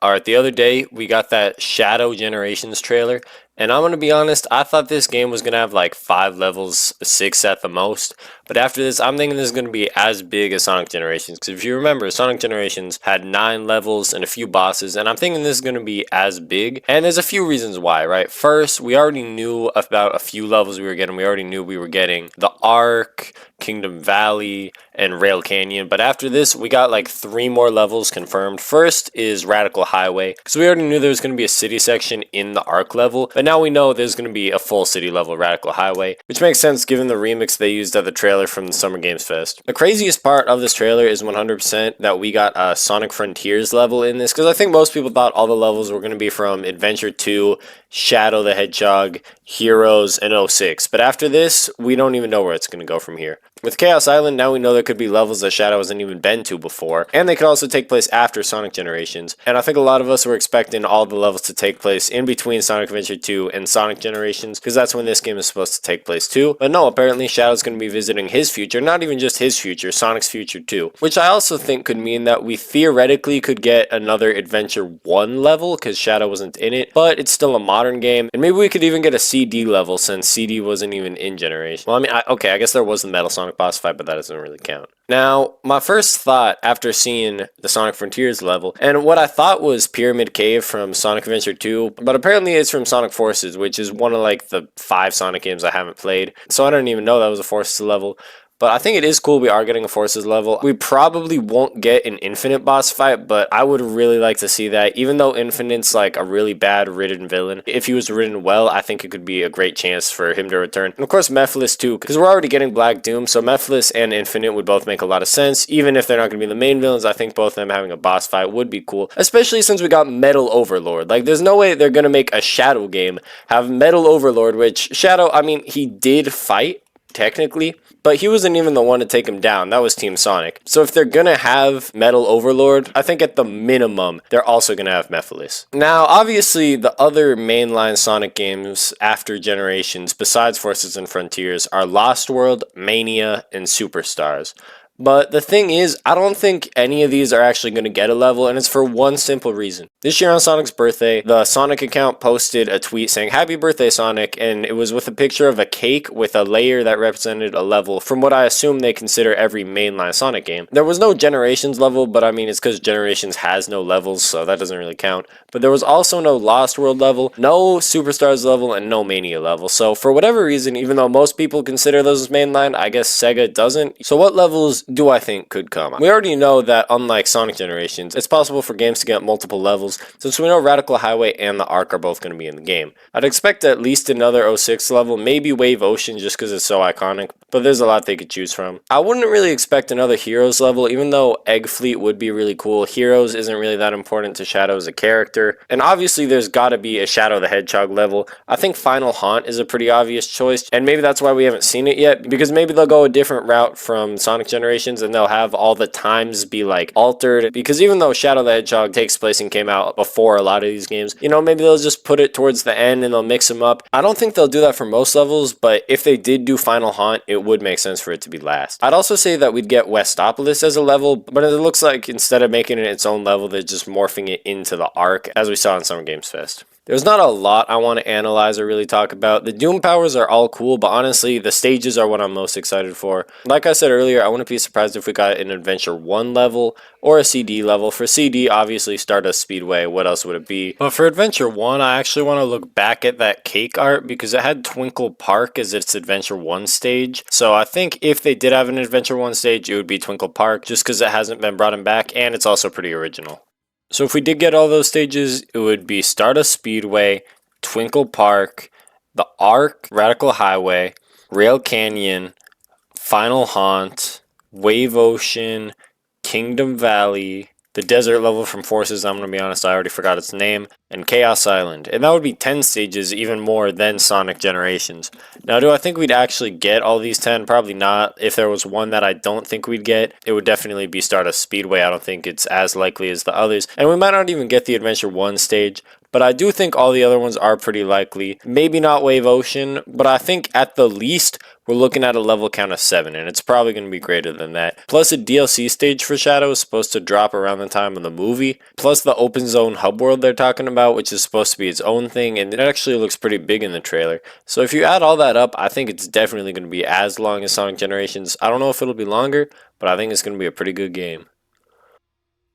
Alright, the other day we got that Shadow Generations trailer, and I'm gonna be honest, I thought this game was gonna have like 5 levels, 6 at the most, but after this, I'm thinking this is gonna be as big as Sonic Generations, because if you remember, Sonic Generations had 9 levels and a few bosses, and I'm thinking this is gonna be as big, and there's a few reasons why, right? First, we already knew about a few levels we were getting. We already knew we were getting the Ark, Kingdom Valley, and Rail Canyon, but after this, we got like 3 more levels confirmed. First is Radical Highway, because we already knew there was going to be a city section in the Ark level, but now we know there's going to be a full city level Radical Highway, which makes sense given the remix they used at the trailer from the Summer Games Fest. The craziest part of this trailer is 100% that we got a Sonic Frontiers level in this, because I think most people thought all the levels were going to be from Adventure 2, Shadow the Hedgehog, Heroes, and 06, but after this, we don't even know where it's going to go from here. With Chaos Island, now we know there could be levels that Shadow hasn't even been to before, and they could also take place after Sonic Generations, and I think a lot of us were expecting all the levels to take place in between Sonic Adventure 2 and Sonic Generations, because that's when this game is supposed to take place too, but no, apparently Shadow's going to be visiting his future, not even just his future, Sonic's future too, which I also think could mean that we theoretically could get another Adventure 1 level, because Shadow wasn't in it, but it's still a modern game, and maybe we could even get a CD level, since CD wasn't even in Generation. Well, I mean, okay, I guess there was the Metal Sonic boss fight, but that doesn't really count. Now, my first thought after seeing the Sonic Frontiers level, and what I thought was Pyramid Cave from Sonic Adventure 2, but apparently it's from Sonic Forces, which is one of like the 5 Sonic games I haven't played, so I didn't even know that was a Forces level. But I think it is cool we are getting a Forces level. We probably won't get an Infinite boss fight, but I would really like to see that. Even though Infinite's like a really bad written villain, if he was written well, I think it could be a great chance for him to return. And of course Mephiles too, because we're already getting Black Doom, so Mephiles and Infinite would both make a lot of sense. Even if they're not going to be the main villains, I think both of them having a boss fight would be cool. Especially since we got Metal Overlord. Like, there's no way they're going to make a Shadow game have Metal Overlord, which Shadow, I mean, he did fight, technically, but he wasn't even the one to take him down. That was Team Sonic. So if they're gonna have Metal Overlord, I think at the minimum, they're also gonna have Mephiles. Now, obviously, the other mainline Sonic games after Generations, besides Forces and Frontiers, are Lost World, Mania, and Superstars. But the thing is, I don't think any of these are actually going to get a level, and it's for one simple reason. This year on Sonic's birthday, the Sonic account posted a tweet saying, "Happy birthday, Sonic," and it was with a picture of a cake with a layer that represented a level from what I assume they consider every mainline Sonic game. There was no Generations level, but I mean, it's because Generations has no levels, so that doesn't really count. But there was also no Lost World level, no Superstars level, and no Mania level. So for whatever reason, even though most people consider those as mainline, I guess Sega doesn't. So what levels do I think could come? We already know that unlike Sonic Generations, it's possible for games to get multiple levels, since we know Radical Highway and the Ark are both going to be in the game. I'd expect at least another 06 level, maybe Wave Ocean just because it's so iconic, but there's a lot they could choose from. I wouldn't really expect another Heroes level, even though Egg Fleet would be really cool. Heroes isn't really that important to Shadow as a character, and obviously there's got to be a Shadow the Hedgehog level. I think Final Haunt is a pretty obvious choice, and maybe that's why we haven't seen it yet, because maybe they'll go a different route from Sonic Generations and they'll have all the times be like altered, because even though Shadow the Hedgehog takes place and came out before a lot of these games, you know, maybe they'll just put it towards the end and they'll mix them up. I don't think they'll do that for most levels, but if they did do Final Haunt, it would make sense for it to be last. I'd also say that we'd get Westopolis as a level, but it looks like instead of making it its own level, they're just morphing it into the Ark, as we saw in Summer Games Fest. There's not a lot I want to analyze or really talk about. The Doom powers are all cool, but honestly, the stages are what I'm most excited for. Like I said earlier, I wouldn't be surprised if we got an Adventure 1 level or a CD level. For CD, obviously Stardust Speedway, what else would it be? But for Adventure 1, I actually want to look back at that cake art because it had Twinkle Park as its Adventure 1 stage. So I think if they did have an Adventure 1 stage, it would be Twinkle Park just because it hasn't been brought back and it's also pretty original. So if we did get all those stages, it would be Stardust Speedway, Twinkle Park, the Ark, Radical Highway, Rail Canyon, Final Haunt, Wave Ocean, Kingdom Valley, the desert level from Forces, I'm going to be honest, I already forgot its name, and Chaos Island. And that would be 10 stages, even more than Sonic Generations. Now, do I think we'd actually get all these 10? Probably not. If there was one that I don't think we'd get, it would definitely be Stardust Speedway. I don't think it's as likely as the others. And we might not even get the Adventure 1 stage, but I do think all the other ones are pretty likely. Maybe not Wave Ocean, but I think at the least we're looking at a level count of 7, and it's probably going to be greater than that. Plus, a DLC stage for Shadow is supposed to drop around the time of the movie. Plus, the open zone hub world they're talking about, which is supposed to be its own thing, and it actually looks pretty big in the trailer. So if you add all that up, I think it's definitely going to be as long as Sonic Generations. I don't know if it'll be longer, but I think it's going to be a pretty good game.